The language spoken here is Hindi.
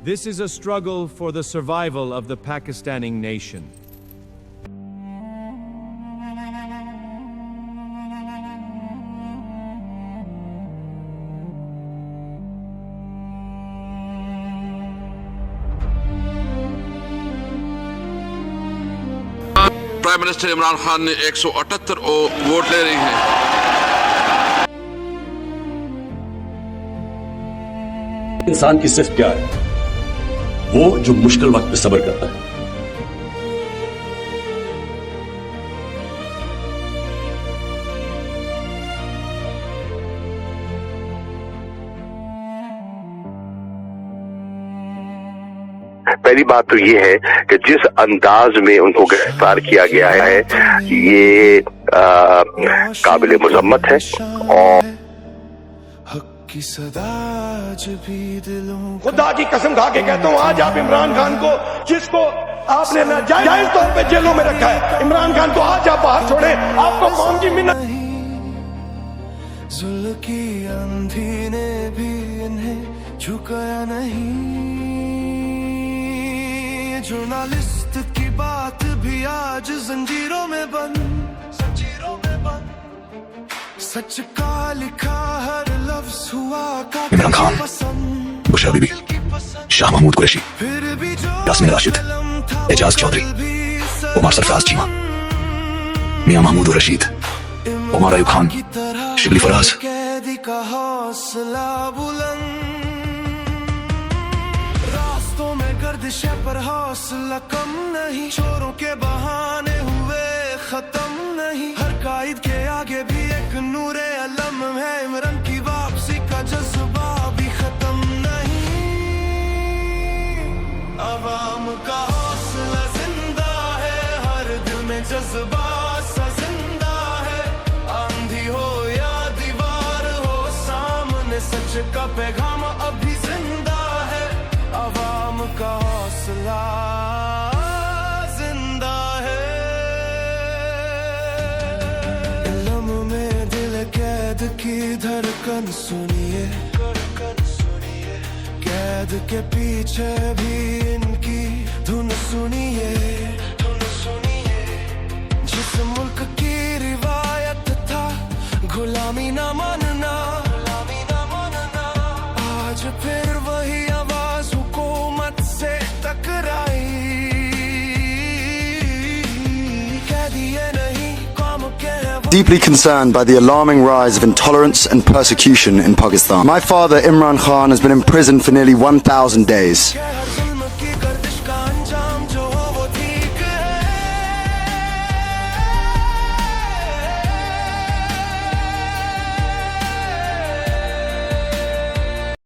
This is a struggle for the survival of the Pakistani nation. Prime minister Imran Khan ने 178 वोट ले रही हैं। इंसान की सिर्फ क्या है? वो जो मुश्किल वक्त में सब्र करता है। पहली बात तो ये है कि जिस अंदाज में उनको गिरफ्तार किया गया है ये काबिल मुजम्मत है। और खुदा की कसम खा के कहता हूँ, आज आप इमरान खान को, जिसको आपने नाजायज तौर पे जेलों में रखा है, इमरान खान को आज आप बाहर छोड़े, आपको कौम की मिन्नत। जुल्म की आंधी ने भी इन्हें झुकाया नहीं। जर्नलिस्ट की बात भी आज जंजीरों में बंद, सच का लिखा हर लफ्ज हुआ इमरान खान, बुशरा बीबी, शाह महमूद कुरैशी, यास्मीन राशिद, एजाज चौधरी, उमर सरफराज चीमा, मियां महमूद रशीद, उमर अयूब खान, शिबली फराज। कैदी का हौसला बुलंद, रास्तों में गर्दिश पर हौसला कम नहीं। चोरों के बहाने हुए खत्म नहीं। हर कायद के आगे भी एक नूरे अलम है। इमरान की वापसी का जज्बा भी खत्म नहीं। अवाम का हौसला जिंदा है, हर दिल में जज्बा सा जिंदा है। आंधी हो या दीवार हो सामने, सच का पैगाम अभी जिंदा है। अवाम का हौसला जिंदा है। इल्म में दिल कैद की धड़कन सुनिए, कैद के पीछे भी इनकी धुन सुनिए। जिस मुल्क की रिवायत था गुलामी ना मानना, आज फिर वही आवाज हुकूमत से टकराई। कैदी ये नहीं कौम के हैं वो। Deeply concerned by the alarming rise of intolerance and persecution in Pakistan. My father, Imran Khan, has been imprisoned for nearly 1,000 days.